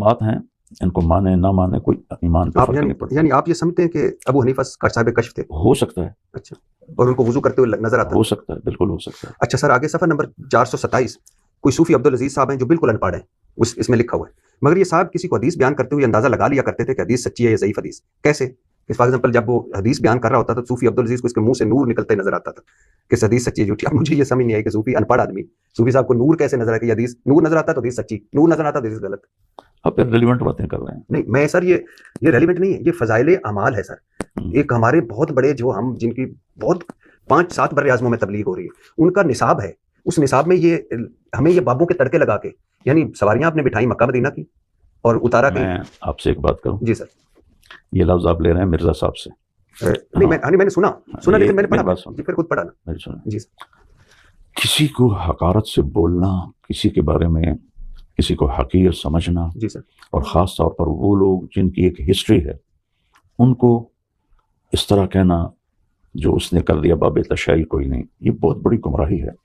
بات ہیں، ان کو مانے نہ مانے کوئی ایمان پہ فرق نہیں پڑتا۔ یعنی آپ یہ سمجھتے ہیں کہ ابو حنیفہ صاحب کشف تھے؟ ہو سکتا ہے، اچھا، اور ان کو وضو کرتے ہوئے نظر آتا ہو سکتا ہے، بالکل ہو سکتا ہے۔ اچھا سر، آگے صفحہ نمبر 427 کوئی صوفی عبدالعزیز صاحب ہیں جو بالکل ان پڑھ ہیں، اس میں لکھا ہوا ہے مگر یہ صاحب کسی کو حدیث بیان کرتے ہوئے اندازہ لگا لیا کرتے تھے کہ حدیث سچی ہے یا ضعیف حدیث۔ کیسے؟ فار ایگزامپل جب وہ حدیث بیان کر رہا ہوتا تھا صوفی عبدالعزیز کو اس کے منہ سے نور نکلتے نظر آتا تھا کہ حدیث سچی ہے جھوٹی۔ اب مجھے یہ سمجھ نہیں آئی کہ صوفی ان پڑھ آدمی، صوفی صاحب کو نور کیسے نظر آئے کہ حدیث نور نظر آتا ہے تو حدیث سچی، نور نظر آتا ہے تو حدیث غلط۔ آپ پھر ریلیونٹ باتیں کر رہے ہیں۔ نہیں میں سر یہ ریلیونٹ نہیں ہے، یہ فضائل اعمال ہے سر۔ ایک ہمارے بہت بڑے جو ہم جن کی بہت 5-7 بر اعظموں میں تبلیغ ہو رہی ہے، ان کا نصاب ہے، اس نصاب میں یہ ہمیں یہ بابوں کے تڑکے لگا کے، یعنی سواریاں آپ نے بٹھائی مکہ مدینہ کی اور اتارا کہ میں آپ سے ایک بات کروں، جی سر، یہ لفظ آپ لے رہے ہیں مرزا صاحب سے۔ نہیں میں نے سنا لیکن میں نے پڑھا جی، پھر خود پڑھا نا جی سر۔ کسی کو حقارت سے بولنا، کسی کے بارے میں کسی کو حقیر سمجھنا، جی سر، اور خاص طور پر وہ لوگ جن کی ایک ہسٹری ہے ان کو اس طرح کہنا جو اس نے کر دیا باب تشیع کوئی نہیں، یہ بہت بڑی گمراہی ہے۔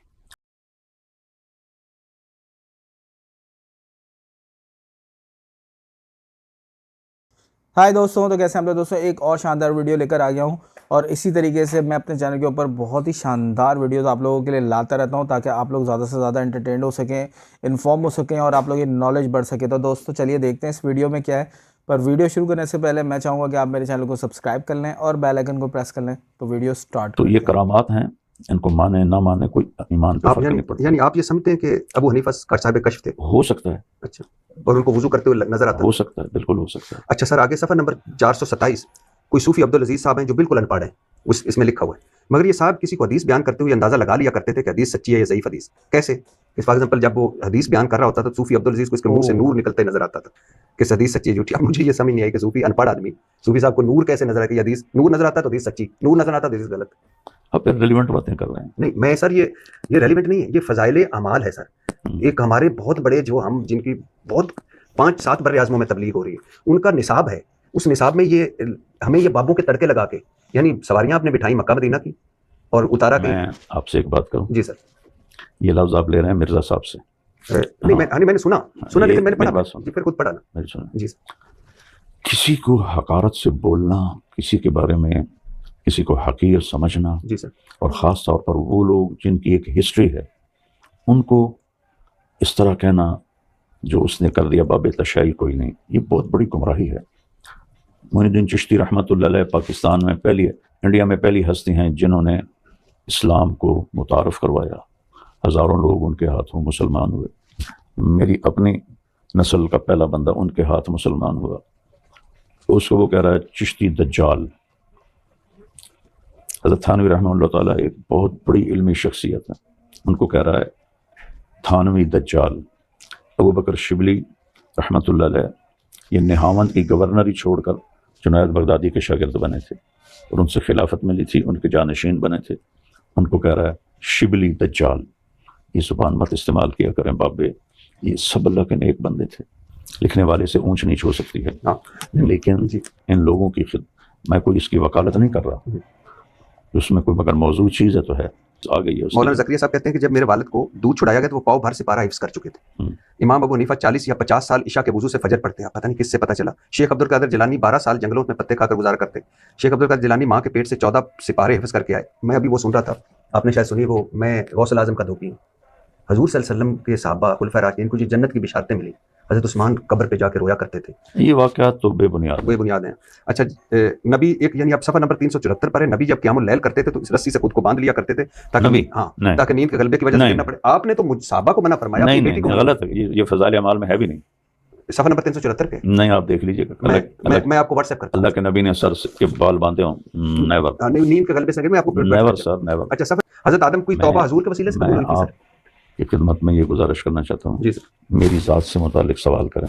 ہائی دوستوں، تو کیسے ہم لوگ دوستوں ایک اور شاندار ویڈیو لے کر آ گیا ہوں، اور اسی طریقے سے میں اپنے چینل کے اوپر بہت ہی شاندار ویڈیوز آپ لوگوں کے لیے لاتا رہتا ہوں تاکہ آپ لوگ زیادہ سے زیادہ انٹرٹینڈ ہو سکیں، انفارم ہو سکیں، اور آپ لوگ کی نالج بڑھ سکے۔ تو دوستوں چلیے دیکھتے ہیں اس ویڈیو میں کیا ہے، پر ویڈیو شروع کرنے سے پہلے میں چاہوں گا کہ آپ میرے چینل کو سبسکرائب کر لیں اور بیل آئیکن کو پریس کر لیں۔ تو ویڈیو سٹارٹ۔ تو یہ کرامات ہیں، ان کو مانے نہ مانے کوئی ایمان پہ فرق نہیں پڑتا۔ یعنی آپ یہ سمجھتے ہیں کہ ابو حنیفہ صاحب کشف تھے؟ ہو سکتا ہے، اچھا، اور ان کو وضو کرتے ہوئے نظر آتا ہو سکتا ہے، بالکل ہو سکتا ہے۔ اچھا سر، آگے صفحہ نمبر 427 کوئی صوفی عبدالعزیز صاحب ہیں جو بالکل ان پڑھ ہیں، اس میں لکھا ہوا ہے مگر یہ صاحب کسی کو حدیث بیان کرتے ہوئے اندازہ لگا لیا کرتے تھے کہ حدیث سچی ہے یا ضعیف حدیث۔ کیسے؟ فار ایگزامپل جب وہ حدیث بیان کر رہا ہوتا تھا صوفی عبدالعزیز کو اس کے منہ سے نور نکلتے نظر آتا تھا کہ حدیث سچی ہے جھوٹی۔ اب مجھے یہ سمجھ نہیں آئی کہ صوفی ان پڑھ آدمی، صوفی صاحب کو نور کیسے نظر آئے کہ حدیث نور نظر آتا ہے تو حدیث سچی، نور نظر آتا ہے تو حدیث غلط۔ آپ پھر ریلیونٹ باتیں کر رہے ہیں۔ نہیں میں سر یہ ریلیونٹ نہیں ہے، یہ فضائل اعمال ہے سر۔ ایک ہمارے بہت بڑے جو ہم جن کی بہت 5-7 بر اعظموں میں تبلیغ ہو رہی ہے، ان کا نصاب ہے، اس نصاب میں یہ ہمیں یہ بابوں کے تڑکے لگا کے، یعنی سواریاں آپ نے بٹھائی مکہ مدینہ کی اور اتارا کہ میں آپ سے ایک بات کروں، جی سر، یہ لفظ آپ لے رہے ہیں مرزا صاحب سے۔ نہیں میں نے سنا لیکن میں نے پڑھا جی، پھر خود پڑھا نا جی سر۔ کسی کو حقارت سے بولنا، کسی کے بارے میں کسی کو حقیر سمجھنا، جی سر، اور خاص طور پر وہ لوگ جن کی ایک ہسٹری ہے ان کو اس طرح کہنا جو اس نے کر دیا باب تشیع کوئی نہیں، یہ بہت بڑی گمراہی ہے۔ معین الدین چشتی رحمۃ اللہ علیہ پاکستان میں انڈیا میں پہلی ہستی ہیں جنہوں نے اسلام کو متعارف کروایا، ہزاروں لوگ ان کے ہاتھوں مسلمان ہوئے۔ میری اپنی نسل کا پہلا بندہ ان کے ہاتھ مسلمان ہوا، اس کو وہ کہہ رہا ہے چشتی دجال۔ حضرت تھانوی رحمہ اللہ تعالیٰ ایک بہت بڑی علمی شخصیت ہے، ان کو کہہ رہا ہے تھانوی دجال۔ ابو بکر شبلی رحمۃ اللہ علیہ یہ نہاوند کی گورنری چھوڑ کر جنید بغدادی کے شاگرد بنے تھے اور ان سے خلافت ملی تھی، ان کے جانشین بنے تھے، ان کو کہہ رہا ہے شبلی دجال۔ یہ زبان مت استعمال کیا کریں بابے، یہ سب اللہ کے نیک بندے تھے، لکھنے والے سے اونچ نیچ ہو سکتی ہے، لیکن ان لوگوں کی میں کوئی اس کی وکالت نہیں کر رہا، اس میں کوئی مگر موضوع چیز ہے تو ہے آ گئی ہے۔ مولانا زکریا صاحب کہتے ہیں کہ جب میرے والد کو دودھ چھڑایا گیا تو وہ پاؤ بھر سپارہ حفظ کر چکے تھے۔ امام ابو حنیفہ 40 یا 50 سال عشاء کے وضو سے فجر پڑھتے ہیں، پتہ نہیں کس سے پتہ چلا۔ شیخ عبدالقادر جیلانی 12 سال جنگلوں میں پتے کھا کر گزار کرتے۔ شیخ عبدالقادر جیلانی ماں کے پیٹ سے 14 سپارے حفظ کر کے آئے۔ میں ابھی وہ سن رہا تھا، آپ نے شاید سنی، وہ میں غوث الاعظم کا دھوپی ہوں۔ حضور صلی اللہ علیہ وسلم کے صحابہ خلفائے راشدین کو جو جنت کی بشارتیں ملی، حضرت عثمان قبر پہ جا کے رویا کرتے تھے۔ یہ واقعات تو بے بنیاد ہیں۔ اچھا نبی ایک، یعنی اب صفحہ نمبر 374 پر ہے، نبی جب قیام اللیل کرتے تھے تو اس رسی سے خود کو باندھ لیا کرتے تھے تاکہ نیند کے غلبے کی وجہ سے نہ پڑے۔ آپ نے تو صحابہ کو منع فرمایا، نہیں غلط ہے، یہ فضائل اعمال میں ہے بھی نہیں۔ صفحہ نمبر 374 پہ نہیں، آپ دیکھ لیجیے گا، میں آپ کو واٹس ایپ کرتا ہوں۔ اللہ کے نبی نے سر کے بال باندھے ہوں، نیور، نیند کے غلبے سے میں آپ کو نیور سر، نیور۔ اچھا صفحہ حضرت آدم کوئی توبہ حضور کے وسیلے سے قبول ہوئی؟ آپ کی خدمت میں یہ گزارش کرنا چاہتا ہوں، میری ذات سے متعلق سوال کریں،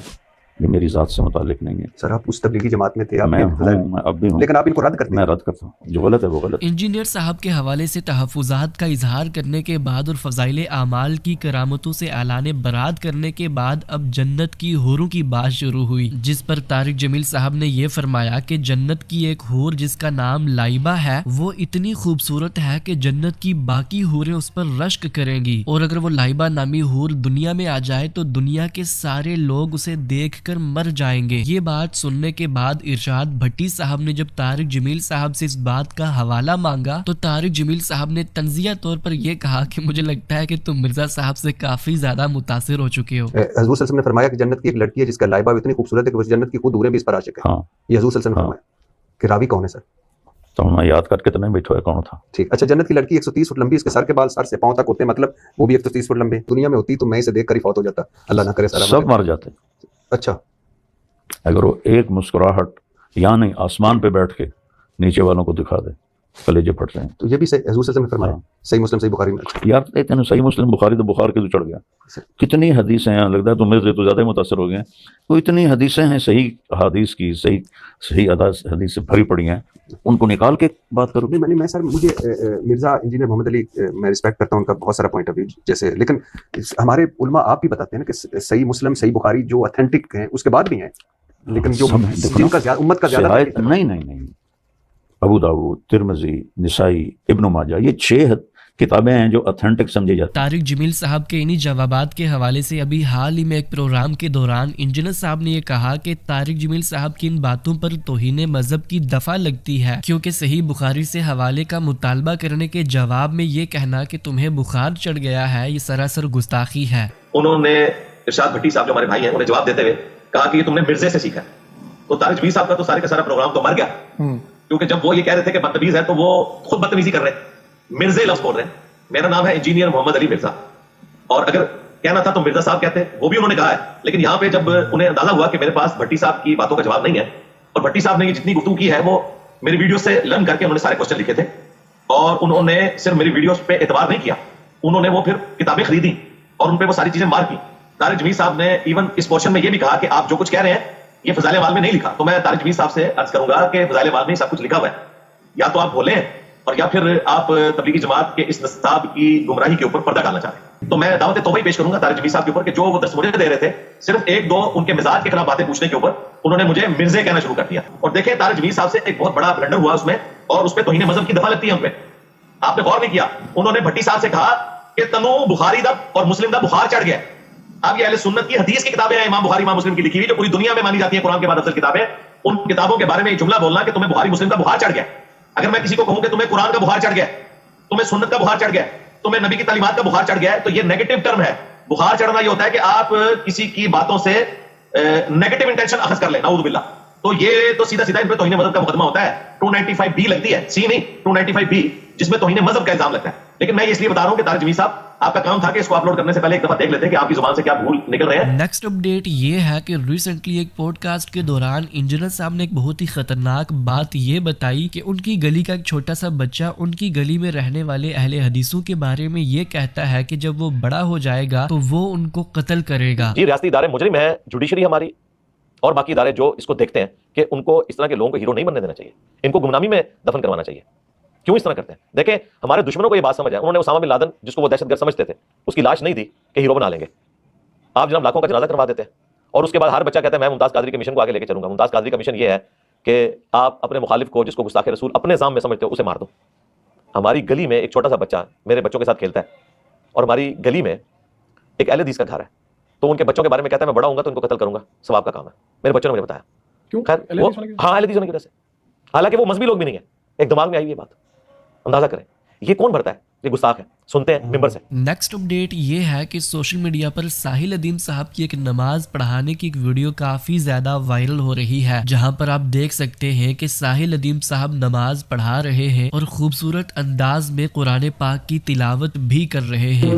یہ میری ذات سے متعلق نہیں ہے۔ سر آپ اس تبلیغی جماعت میں تھے، میں اب بھی ہوں، لیکن آپ ان کو رد کرتے ہیں۔ میں رد کرتا ہوں، جو غلط ہے وہ غلط۔ انجینئر صاحب کے حوالے سے تحفظات کا اظہار کرنے کے بعد اور فضائل اعمال کی کرامتوں سے اعلان برات کرنے کے بعد اب جنت کی حوروں کی بات شروع ہوئی، جس پر طارق جمیل صاحب نے یہ فرمایا کہ جنت کی ایک حور جس کا نام لائبہ ہے وہ اتنی خوبصورت ہے کہ جنت کی باقی حوریں اس پر رشک کریں گی، اور اگر وہ لائبہ نامی حور دنیا میں آ جائے تو دنیا کے سارے لوگ اسے دیکھ कर मर जाएंगे। ये बात सुनने के बाद इरशाद भट्टी साहब ने जब तारिक जमील साहब से इस बात का हवाला मांगा तो तारिक जमील साहब ने तंजिया तौर पर यह कहा कि मुझे लगता है कि तुम मिर्जा साहब से काफी ज्यादा मुतासिर हो चुके हो। हजूर सल्लल्लाहु अलैहि वसल्लम ने फरमाया कि जन्नत की एक लड़की है जिसका लाइबा इतनी खूबसूरत है कि उस जन्नत की खुद हूरें भी इस पर आशिक है। हाँ, ये हजूर सल्लल्लाहु अलैहि वसल्लम ने हाँ। फरमाया कि रावी कौन है सर? तो मैं याद करके तो नहीं बैठो है कौन था। ठीक, अच्छा, जन्नत की लड़की 130 फुट लंबी, इसके सर के बाल सर से पांव तक होते हैं, मतलब वो भी 130 फुट लंबे। दुनिया में होती तो मैं इसे देख कर ही फौत हो जाता, अल्लाह ना करे सर। सब मर जाते अच्छा, अगर वो एक मुस्कुराहट यहाँ नहीं आसमान पे बैठ के नीचे वालों को दिखा दे, कलेजे फट जाएं। तो ये भी सही हजूर सल्लल्लाहु अलैहि वसल्लम ने फरमाया, हाँ। सही मुस्लिम सही बुखारी में। यार इतने सही मुस्लिम बुखारी तो बुखार के तो चढ़ गया। कितनी हदीसें हैं, लगता है तुम्हें से तो ज़्यादा ही मुतासर हो गए हैं। तो इतनी हदीसें हैं सही हदीस की, सही सही हदीस से भरी पड़ी हैं, उनको निकाल के बात करो। नहीं, मैं सर मुझे मिर्ज़ा इंजीनियर मोहम्मद अली मैं रिस्पेक्ट करता हूँ उनका बहुत सारा पॉइंट ऑफ व्यू जैसे, लेकिन हमारे उलमा आप भी बताते हैं ना कि सही मुस्लिम सही बुखारी जो ऑथेंटिक हैं उसके बाद भी हैं, लेकिन जो जिनका उम्मत का ज़्यादा नहीं, अबू दाऊद, तिरमिज़ी, निसाई, इब्न माजा, ये 6 किताबें हैं जो ऑथेंटिक समझी जाती हैं। तारिक जमील साहब के इन्हीं जवाबात के हवाले से अभी हाल ही में एक प्रोग्राम के दौरान इंजीनियर साहब ने ये कहा कि तारिक जमील साहब की इन बातों पर तौहीन मजहब की दफा लगती है, क्योंकि सही बुखारी से हवाले का मुतालबा करने के जवाब में ये कहना कि तुम्हें बुखार चढ़ गया है, ये सरासर गुस्ताखी है। उन्होंने इरशाद भट्टी साहब जो हमारे भाई हैं उन्हें जवाब देते हुए कहा कि ये तुमने मिर्जे से सीखा। तो तारिक जमील साहब का तो सारे का सारा प्रोग्राम तो मर गया, क्योंकि जब वो ये कह रहे थे कि बदतमीज है तो वो खुद बदतमीजी कर रहे हैं, मिर्जे लफ्ज बोल रहे हैं। मेरा नाम है इंजीनियर मोहम्मद अली मिर्जा, और अगर कहना था तो मिर्जा साहब कहते हैं, वो भी उन्होंने कहा है। लेकिन यहाँ पे जब उन्हें अंदाजा हुआ कि मेरे पास भट्टी साहब की बातों का जवाब नहीं है, और भट्टी साहब ने ये जितनी गुफ्तगू की है वो मेरी वीडियो से लर्न करके उन्होंने सारे क्वेश्चन लिखे थे, और उन्होंने सिर्फ मेरी वीडियोस पे एतबार नहीं किया, उन्होंने वो फिर किताबें खरीदी और उन पे वो सारी चीजें मार्क की। तारिक जमील साहब ने इवन इस पोर्शन में ये भी कहा कि आप जो कुछ कह रहे हैं ये फजाइल अमाल में नहीं लिखा। तो मैं तारिक जमील साहब से अर्ज करूंगा कि फजाइल अमाल में सब कुछ लिखा हुआ है, या तो आप बोलें और या फिर आप तबलीगी जमात के इस नसाब की गुमराही के ऊपर पर्दा डालना चाहते हैं। तो मैं दावत तौबा ही पेश करूंगा तारिक जमील साहब के ऊपर कि जो वो दस मुझे दे रहे थे, सिर्फ एक दो उनके मिजाज के खिलाफ बातें पूछने के ऊपर उन्होंने मुझे मिर्जे कहना शुरू कर दिया। और देखें तारिक जमील साहब से एक बहुत बड़ा ब्लंडर हुआ उसमें, और उस पर तौहीन मजहब की दफा लगती है उन पे। आपने गौर नहीं किया, उन्होंने भट्टी साहब से कहा कि तनु बुखारी दा और मुस्लिम दा बुखार चढ़ गया। अब ये अहले सुन्नत की हदीस की किताबें हैं, इमाम बुखारी इमाम मुस्लिम की लिखी हुई, जो पूरी दुनिया में मानी जाती है कुरान के बाद अफजल किताबें, उन किताबों के बारे में जुमला बोलना कि तुम्हें बुखारी मुस्लिम का बुखार चढ़ गया। अगर मैं किसी को कहूं कि तुम्हें कुरान का बुखार चढ़ गया, तुम्हें सुन्नत का बुखार चढ़ गया, तुम्हें नबी की तालीमात का बुखार चढ़ गया है, तो ये नेगेटिव टर्म है। बुखार चढ़ना ये होता है कि आप किसी की बातों से नेगेटिव इंटेंशन अखज कर लें, नाऊज़ बिल्लाह। तो ये तो सीधा सीधा इन पे तौहीन मजहब का मुकदमा होता है। 295B लगती है, सी नहीं 295B, जिसमें तौहीन मजहब का इल्जाम लगता है। लेकिन मैं इसलिए बता रहा हूं कि तारिक जमील साहब आपका काम था कि इसको अपलोड करने से पहले एक दफा देख लेते कि आपकी जुबान से क्या भूल निकल रहे हैं। नेक्स्ट अपडेट ये है कि रिसेंटली एक पॉडकास्ट के दौरान इंजीनियर साहब ने एक बहुत ही खतरनाक बात ये बताई कि उनकी गली का एक छोटा सा बच्चा उनकी गली में रहने वाले अहले हदीसों के बारे में ये कहता है कि जब वो बड़ा हो जाएगा तो वो उनको कत्ल करेगा। जी, रियासती इदारे मुजरिम है, जुडिशरी हमारी और बाकी इदारे जो इसको देखते हैं कि उनको इस तरह के लोगों को हीरो नहीं बनने देना चाहिए, इनको गुमनामी में दफन करवाना चाहिए। क्यों इस तरह करते हैं? देखें, हमारे दुश्मनों को ये बात समझ है, उन्होंने उसामा बिन लादेन जिसको वो दहशतगर्द समझते थे, उसकी लाश नहीं दी कि हीरो बना लेंगे। आप जनाब लाखों का जनाजा करवा देते हैं, और उसके बाद हर बच्चा कहता है मैं मुमताज़ कादरी के मिशन को आगे लेके चलूंगा। मुमताज़ कादरी का मिशन ये है कि आप अपने मुखालिफ को, जिसको गुस्ताखे रसूल अपने जाम में समझते हो, उसे मार दो। हमारी गली में एक छोटा सा बच्चा मेरे बच्चों के साथ खेलता है, और हमारी गली में एक अहले हदीस का घर है, तो उनके बच्चों के बारे में कहता है मैं बड़ा होऊंगा तो इनको कत्ल करूंगा, सवाब का काम है। मेरे बच्चों ने मुझे बताया। क्यों? खैर वो हाँ अहले हदीस होने की वजह से, हालांकि वो मजहबी लोग भी नहीं है, एक दिमाग में आई ये बात। अंदाजा करें ये कौन भरता है, ये गुस्ताख है, सुनते हैं मिंबर से। नेक्स्ट अपडेट ये है कि सोशल मीडिया पर साहिल अदीम साहब की एक नमाज पढ़ाने की एक वीडियो काफी ज्यादा वायरल हो रही है, जहां पर आप देख सकते हैं कि साहिल अदीम साहब नमाज पढ़ा रहे हैं और खूबसूरत अंदाज में कुरान पाक की तिलावत भी कर रहे हैं।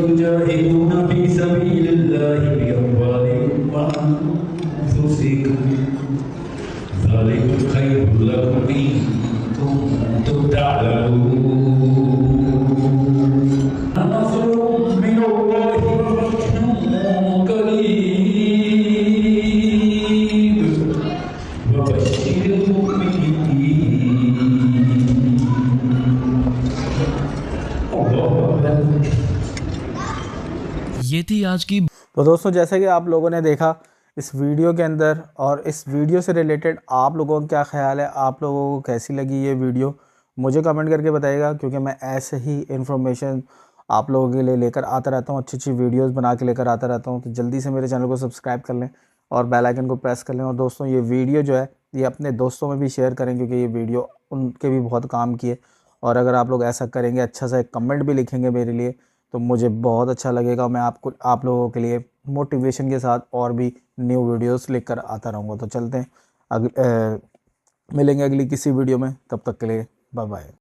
ये थी आज की। तो दोस्तों, जैसा कि आप लोगों ने देखा इस वीडियो के अंदर, और इस वीडियो से रिलेटेड आप लोगों का क्या ख्याल है, आप लोगों को कैसी लगी ये वीडियो, मुझे कमेंट करके बताइएगा, क्योंकि मैं ऐसे ही इन्फॉर्मेशन आप लोगों के लिए लेकर आता रहता हूँ, अच्छी अच्छी वीडियोस बना के लेकर आता रहता हूँ। तो जल्दी से मेरे चैनल को सब्सक्राइब कर लें اور بیل آئکن کو پریس کر لیں. اور دوستوں یہ ویڈیو جو ہے یہ اپنے دوستوں میں بھی شیئر کریں کیونکہ یہ ویڈیو ان کے بھی بہت کام کی ہے. اور اگر آپ لوگ ایسا کریں گے, اچھا سا ایک کمنٹ بھی لکھیں گے میرے لیے, تو مجھے بہت اچھا لگے گا. میں آپ لوگوں کے لیے موٹیویشن کے ساتھ اور بھی نیو ویڈیوز لے کر آتا رہوں گا. تو چلتے ہیں, ملیں گے اگلی کسی ویڈیو میں. تب تک کے لیے بائے بائے.